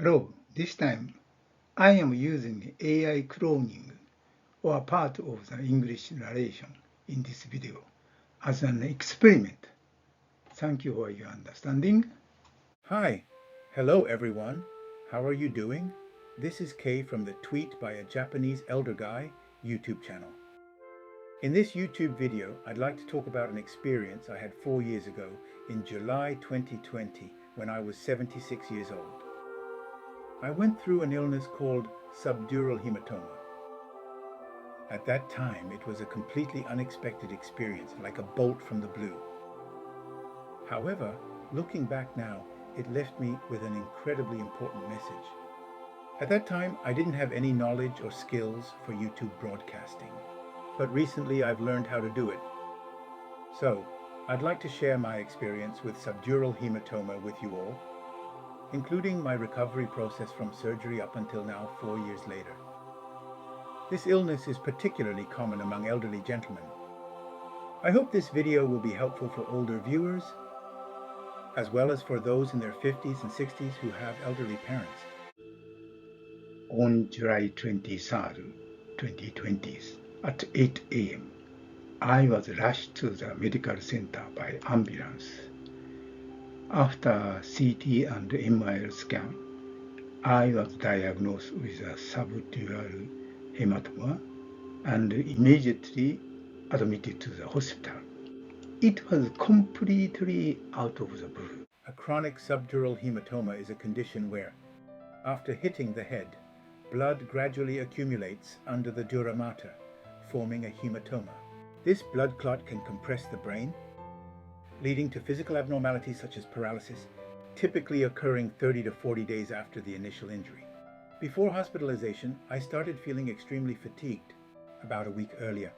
Hello, this time I am using AI cloning or part of the English narration in this video as an experiment. Thank you for your understanding. Hi, hello everyone. How are you doing? This is Kay from the Tweet by a Japanese Elder Guy YouTube channel. In this YouTube video, I'd like to talk about an experience I had 4 years ago in July 2020 when I was 76 years old. I went through an illness called subdural hematoma. At that time, it was a completely unexpected experience, like a bolt from the blue. However, looking back now, it left me with an incredibly important message. At that time, I didn't have any knowledge or skills for YouTube broadcasting, but recently I've learned how to do it. So, I'd like to share my experience with subdural hematoma with you all, including my recovery process from surgery up until now 4 years later. This illness is particularly common among elderly gentlemen. I hope this video will be helpful for older viewers, as well as for those in their 50s and 60s who have elderly parents. On July 23rd, 2020, at 8 a.m., I was rushed to the medical center by ambulance. After CT and MRI scan, I was diagnosed with a subdural hematoma and immediately admitted to the hospital. It was completely out of the blue. A chronic subdural hematoma is a condition where, after hitting the head, blood gradually accumulates under the dura mater, forming a hematoma. This blood clot can compress the brain, leading to physical abnormalities such as paralysis, typically occurring 30 to 40 days after the initial injury. Before hospitalization, I started feeling extremely fatigued about a week earlier.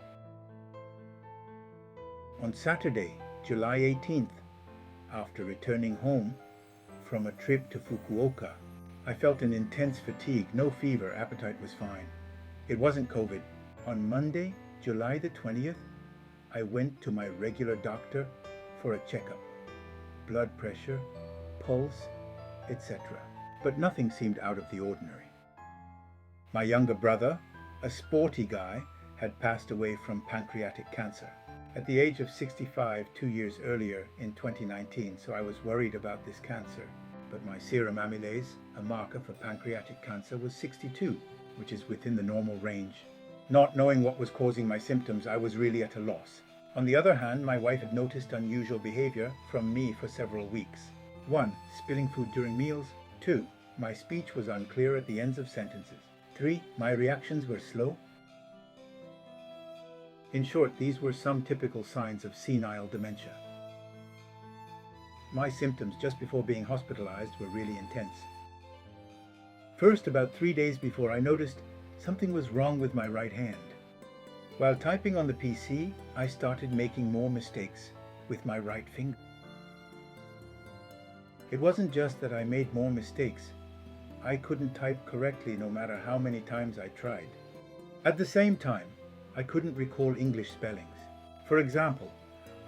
On Saturday, July 18th, after returning home from a trip to Fukuoka, I felt an intense fatigue, no fever, appetite was fine. It wasn't COVID. On Monday, July the 20th, I went to my regular doctor for a checkup. Blood pressure, pulse, etc. But nothing seemed out of the ordinary. My younger brother, a sporty guy, had passed away from pancreatic cancer at the age of 65 2 years earlier in 2019, so I was worried about this cancer. But my serum amylase, a marker for pancreatic cancer, was 62, which is within the normal range. Not knowing what was causing my symptoms, I was really at a loss. On the other hand, my wife had noticed unusual behavior from me for several weeks. 1. Spilling food during meals. 2. My speech was unclear at the ends of sentences. 3. My reactions were slow. In short, these were some typical signs of senile dementia. My symptoms just before being hospitalized were really intense. First, about 3 days before, I noticed something was wrong with my right hand. While typing on the PC, I started making more mistakes with my right finger. It wasn't just that I made more mistakes. I couldn't type correctly no matter how many times I tried. At the same time, I couldn't recall English spellings. For example,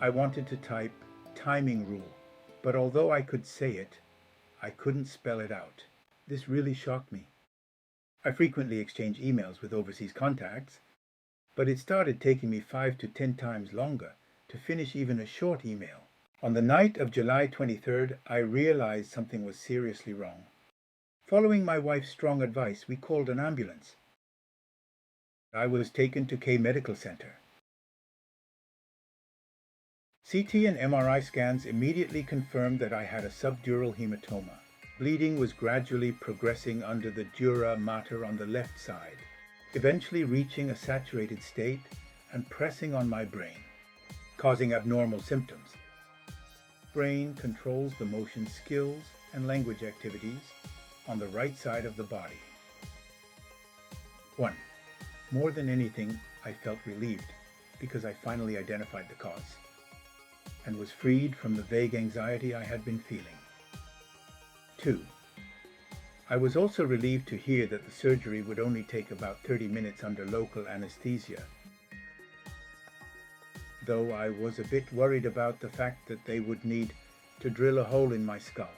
I wanted to type timing rule, but although I could say it, I couldn't spell it out. This really shocked me. I frequently exchange emails with overseas contacts, but it started taking me 5 to 10 times longer to finish even a short email. On the night of July 23rd, I realized something was seriously wrong. Following my wife's strong advice, we called an ambulance. I was taken to K Medical Center. CT and MRI scans immediately confirmed that I had a subdural hematoma. Bleeding was gradually progressing under the dura mater on the left side, eventually reaching a saturated state and pressing on my brain, causing abnormal symptoms. Brain controls the motion skills and language activities on the right side of the body. 1. More than anything, I felt relieved because I finally identified the cause and was freed from the vague anxiety I had been feeling. 2. I was also relieved to hear that the surgery would only take about 30 minutes under local anesthesia, though I was a bit worried about the fact that they would need to drill a hole in my skull.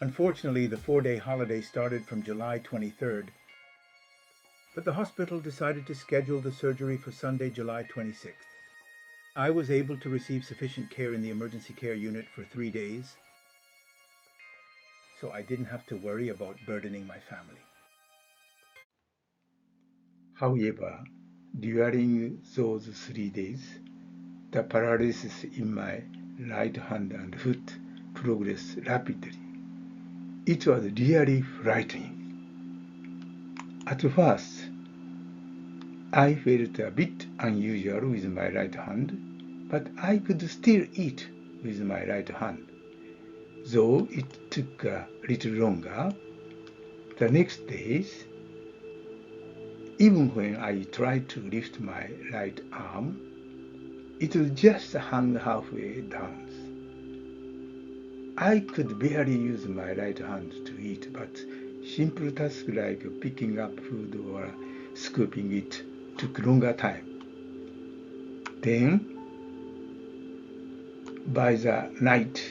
Unfortunately, the 4-day holiday started from July 23rd, but the hospital decided to schedule the surgery for Sunday, July 26th. I was able to receive sufficient care in the emergency care unit for 3 days, so I didn't have to worry about burdening my family. However, during those 3 days, the paralysis in my right hand and foot progressed rapidly. It was really frightening. At first, I felt a bit unusual with my right hand, but I could still eat with my right hand. Though it took a little longer, the next days, even when I tried to lift my right arm, it would just hang halfway down. I could barely use my right hand to eat, but simple tasks like picking up food or scooping it took longer time. Then, by the night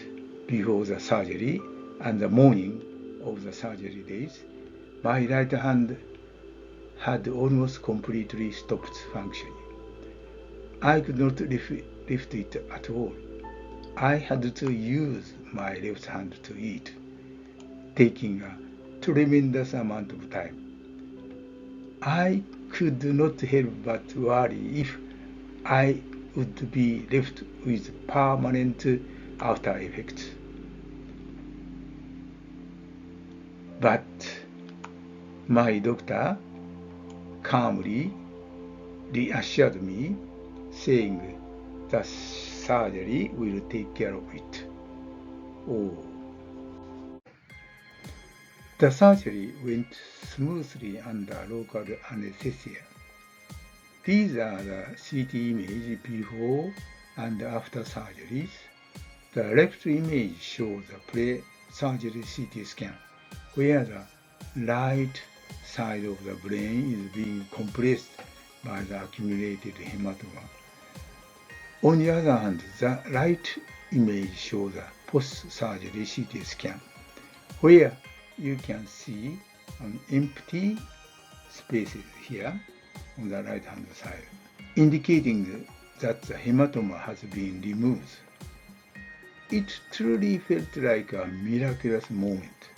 before the surgery and the morning of the surgery days, my right hand had almost completely stopped functioning. I could not lift it at all. I had to use my left hand to eat, taking a tremendous amount of time. I could not help but worry if I would be left with permanent after effects. But my doctor calmly reassured me, saying the surgery will take care of it. Oh. The surgery went smoothly under local anesthesia. These are the CT image before and after surgeries. The left image shows a pre-surgery CT scan, where the right side of the brain is being compressed by the accumulated hematoma. On the other hand, the right image shows a post-surgery CT scan, where you can see an empty spaces here on the right hand side, indicating that the hematoma has been removed. It truly felt like a miraculous moment.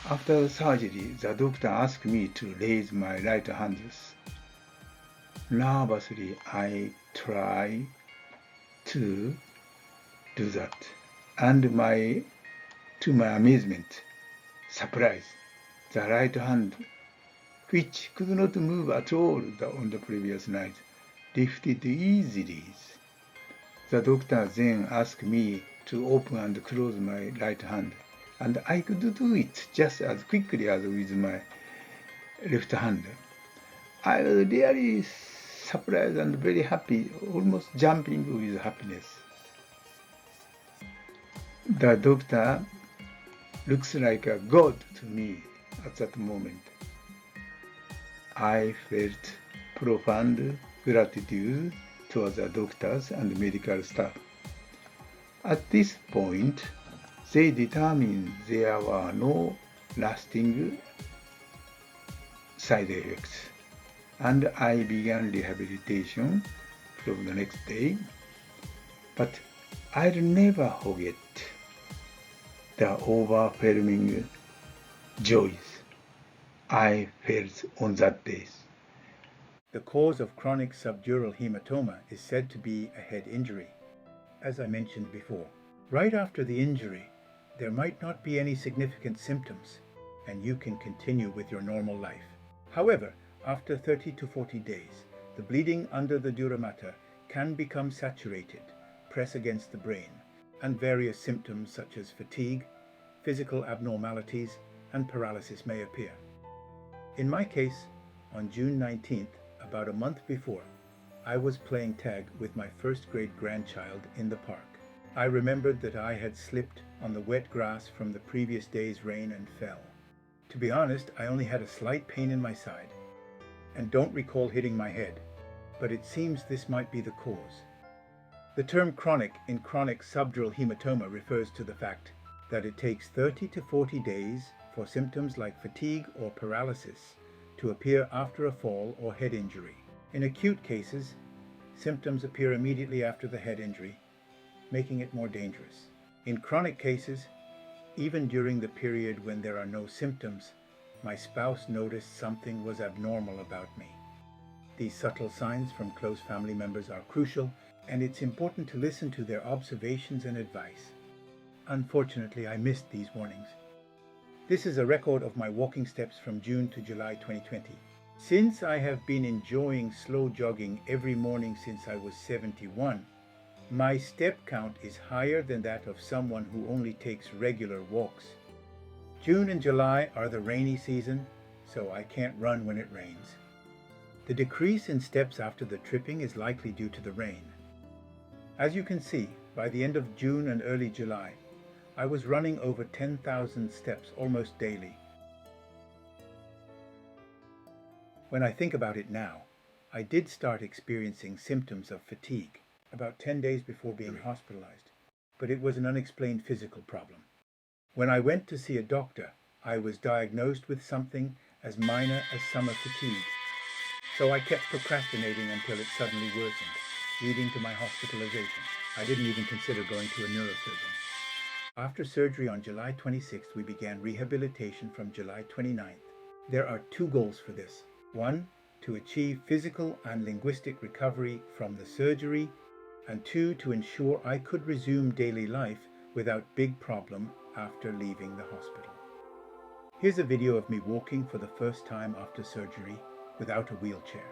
After the surgery, the doctor asked me to raise my right hand. Nervously, I tried to do that, and to my amazement, surprise, the right hand, which could not move at all on the previous night, lifted easily. The doctor then asked me to open and close my right hand, and I could do it just as quickly as with my left hand. I was really surprised and very happy, almost jumping with happiness. The doctor looks like a god to me at that moment. I felt profound gratitude towards the doctors and medical staff. At this point, they determined there were no lasting side effects, and I began rehabilitation from the next day. But I'll never forget the overwhelming joys I felt on that day. The cause of chronic subdural hematoma is said to be a head injury, as I mentioned before. Right after the injury, there might not be any significant symptoms, and you can continue with your normal life. However, after 30 to 40 days, the bleeding under the dura mater can become saturated, press against the brain, and various symptoms such as fatigue, physical abnormalities, and paralysis may appear. In my case, on June 19th, about a month before, I was playing tag with my first grade grandchild in the park. I remembered that I had slipped on the wet grass from the previous day's rain and fell. To be honest, I only had a slight pain in my side, and don't recall hitting my head, but it seems this might be the cause. The term chronic in chronic subdural hematoma refers to the fact that it takes 30 to 40 days for symptoms like fatigue or paralysis to appear after a fall or head injury. In acute cases, symptoms appear immediately after the head injury, making it more dangerous. In chronic cases, even during the period when there are no symptoms, my spouse noticed something was abnormal about me. These subtle signs from close family members are crucial, and it's important to listen to their observations and advice. Unfortunately, I missed these warnings. This is a record of my walking steps from June to July 2020. Since I have been enjoying slow jogging every morning since I was 71, my step count is higher than that of someone who only takes regular walks. June and July are the rainy season, so I can't run when it rains. The decrease in steps after the tripping is likely due to the rain. As you can see, by the end of June and early July, I was running over 10,000 steps almost daily. When I think about it now, I did start experiencing symptoms of fatigue about 10 days before being hospitalized, but it was an unexplained physical problem. When I went to see a doctor, I was diagnosed with something as minor as summer fatigue, so I kept procrastinating until it suddenly worsened, leading to my hospitalization. I didn't even consider going to a neurosurgeon. After surgery on July 26th, we began rehabilitation from July 29th. There are two goals for this. One, to achieve physical and linguistic recovery from the surgery, and two, to ensure I could resume daily life without big problem after leaving the hospital. Here's a video of me walking for the first time after surgery without a wheelchair.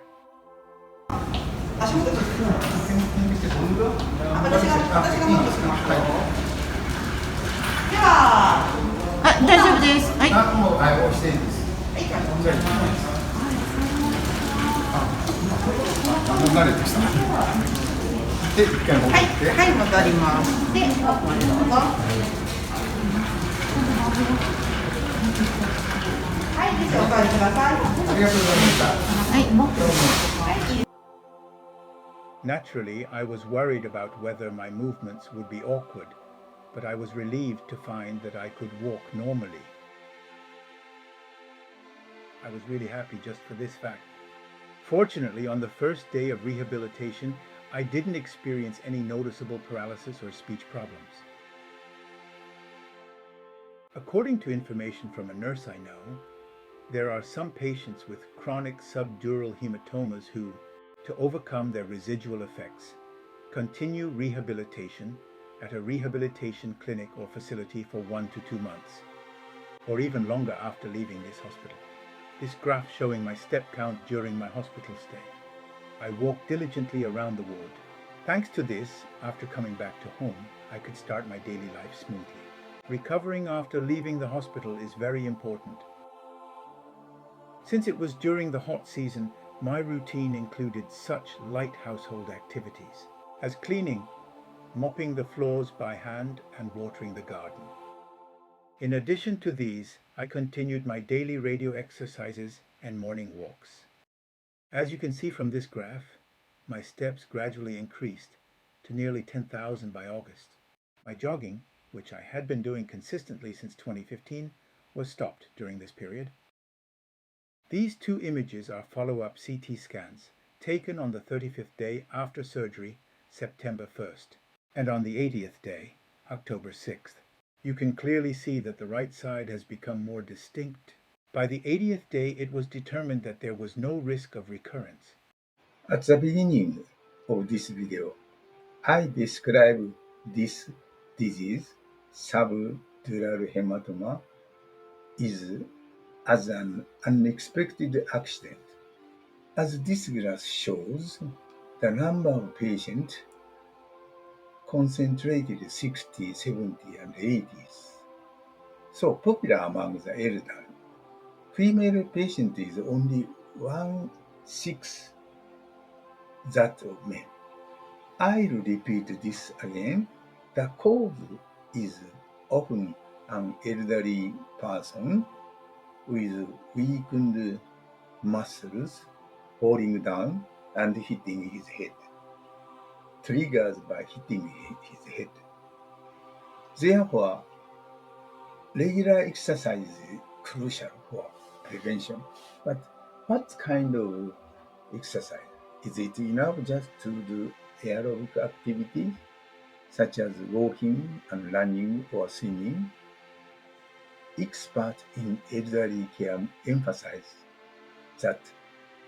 Naturally, I was worried about whether my movements would be awkward, but I was relieved to find that I could walk normally. I was really happy just for this fact. Fortunately, on the first day of rehabilitation, I didn't experience any noticeable paralysis or speech problems. According to information from a nurse I know, there are some patients with chronic subdural hematomas who, to overcome their residual effects, continue rehabilitation at a rehabilitation clinic or facility for 1 to 2 months, or even longer after leaving this hospital. This graph showing my step count during my hospital stay. I walked diligently around the ward. Thanks to this, after coming back to home, I could start my daily life smoothly. Recovering after leaving the hospital is very important. Since it was during the hot season, my routine included such light household activities as cleaning, mopping the floors by hand, and watering the garden. In addition to these, I continued my daily radio exercises and morning walks. As you can see from this graph, my steps gradually increased to nearly 10,000 by August. My jogging, which I had been doing consistently since 2015, was stopped during this period. These two images are follow-up CT scans taken on the 35th day after surgery, September 1st, and on the 80th day, October 6th. You can clearly see that the right side has become more distinct. By the 80th day, it was determined that there was no risk of recurrence. At the beginning of this video, I describe this disease, subdural hematoma, as an unexpected accident. As this graph shows, the number of patients concentrated 60, 70, and 80s. So popular among the elderly. Female patient is only 1/6 that of men. I'll repeat this again. The cause is often an elderly person with weakened muscles falling down and hitting his head, triggers by hitting his head. Therefore, Regular exercise is crucial for prevention. But what kind of exercise? Is it enough just to do aerobic activities such as walking and running or swimming? Experts in elderly care emphasize that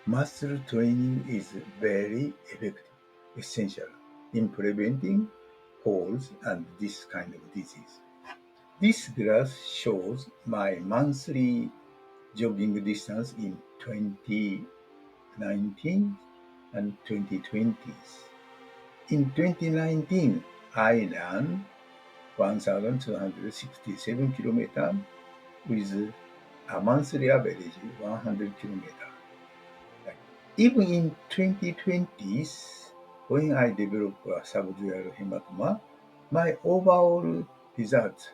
muscle training is very effective, essential in preventing falls and this kind of disease. This graph shows my monthly jogging distance in 2019 and 2020s. In 2019, I ran 1,267 kilometers with a monthly average 100 kilometers. Like, even in 2020s, when I developed a subdural hematoma, my overall results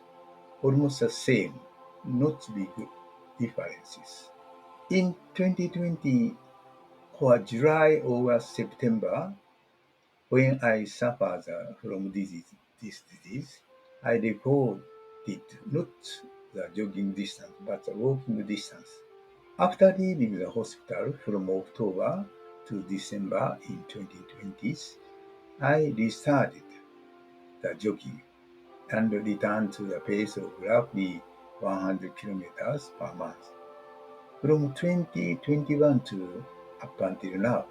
almost the same, not big differences. In 2020, for July, August, September, when I suffered from this disease, I recorded not the jogging distance, but the walking distance. After leaving the hospital from October to December in 2020s, I restarted the jogging and returned to the pace of roughly 100 kilometers per month. From 2021 to up until now,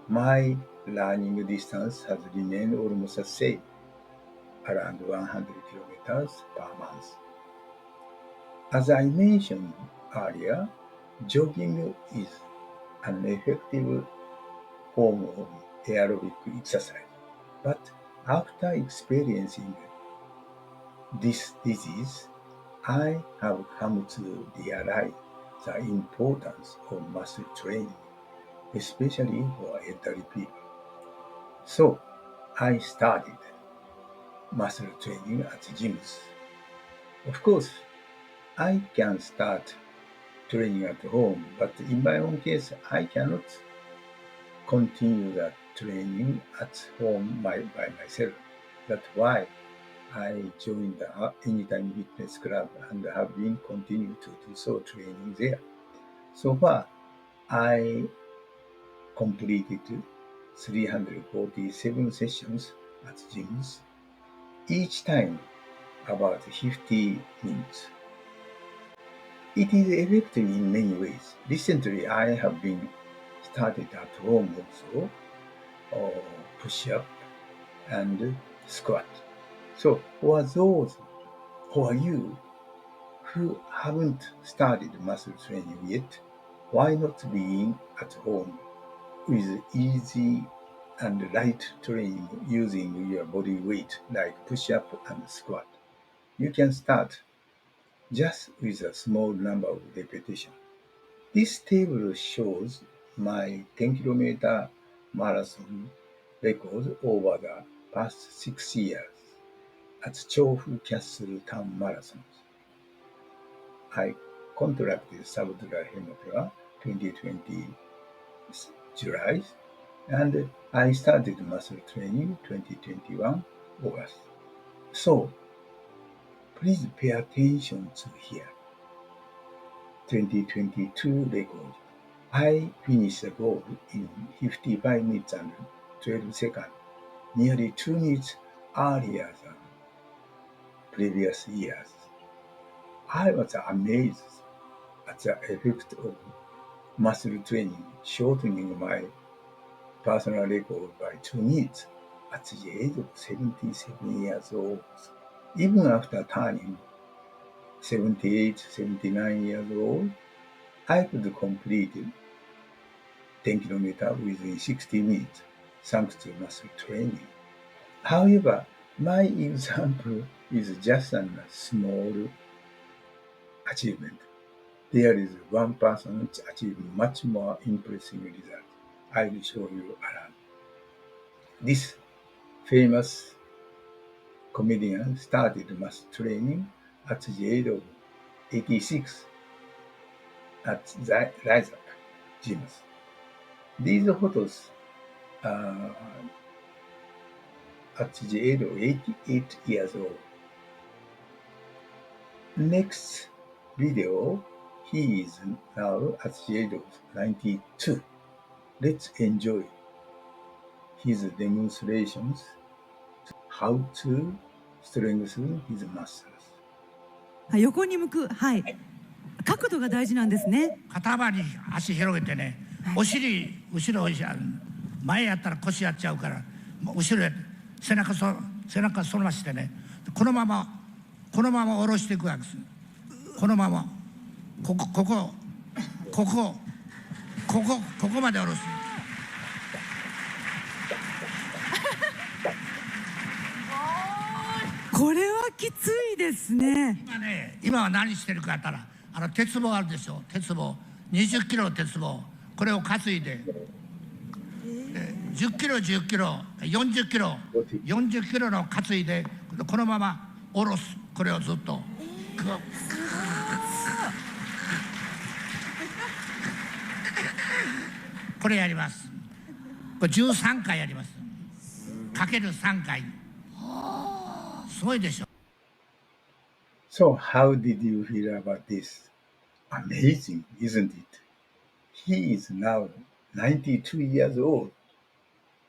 my running distance has remained almost the same, around 100 kilometers per month. As I mentioned earlier, jogging is an effective form of aerobic exercise. But after experiencing this disease, I have come to realize the importance of muscle training, especially for elderly people. So I started muscle training at gyms. Of course, I can start training at home, but in my own case, I cannot continue that training at home by myself. That's why I joined the Anytime Fitness Club and have been continuing to do so training there. So far, I completed 347 sessions at gyms, each time about 50 minutes. It is effective in many ways. Recently, I have been started at home also, or push up and squat. So for those for you who haven't started muscle training yet, why not begin at home with easy and light training using your body weight like push up and squat? You can start just with a small number of repetitions. This table shows my 10-kilometer marathon record over the past 6 years at Chofu Castle Town Marathons. I contracted subdural hematoma 2020 July, and I started muscle training 2021 August. So please pay attention to here. 2022 record. I finished the goal in 55 minutes and 12 seconds, nearly 2 minutes earlier than previous years. I was amazed at the effect of muscle training, shortening my personal record by 2 minutes at the age of 77 years old. Even after turning 78, 79 years old, I could complete 10 kilometers within 60 minutes thanks to muscle training. However, my example is just a small achievement. There is one person which achieved much more impressive result. I will show you around. This famous comedian started muscle training at the age of 86 at Rise Up gyms. These photos are at the age of 88 years old. Next video, he is now at the age of 92. Let's enjoy his demonstrations how to strengthen his muscles. 横に向く、はい。角度が大事なんですね。肩幅に足広げてね、お尻後ろ前やったら腰やっちゃうから後ろへ背中反らしてね、このまま下ろしていくわけです。このままここまで下ろす。これはきついですね。今は何してるかやったら鉄棒あるでしょ。鉄棒20キロの鉄棒、これを担いで、10キロ40キロの担いでこのまま下ろす。これをずっとこれやります。これ13回やります。かける3回。すごいでしょ。 So how did you feel about this? Amazing, isn't it? He is now 92 years old.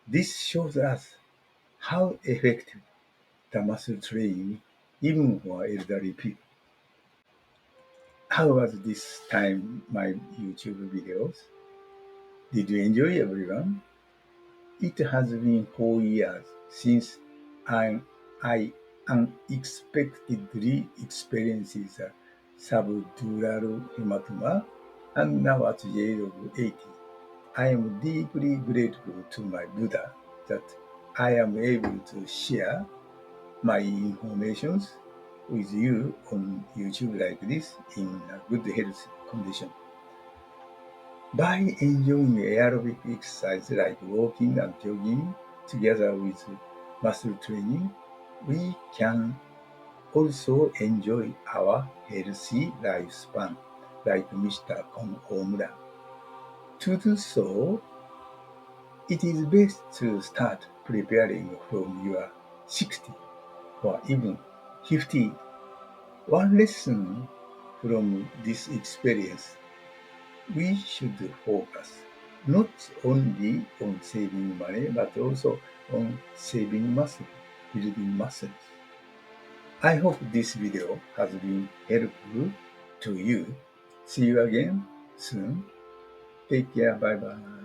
This shows us how effective the muscle training even for elderly people. How was this time my YouTube videos? Did you enjoy everyone? It has been 4 years since I unexpectedly experienced a subdural hematoma, and now at the age of 80, I am deeply grateful to my Buddha that I am able to share my information with you on YouTube like this in a good health condition. By enjoying aerobic exercise like walking and jogging together with muscle training, we can also enjoy our healthy lifespan like Mr. Omura. To do so, it is best to start preparing from your 60 or even 50. One lesson from this experience: we should focus not only on saving money, but also on saving muscle, building muscles. I hope this video has been helpful to you. See you again soon. Take care. Bye bye.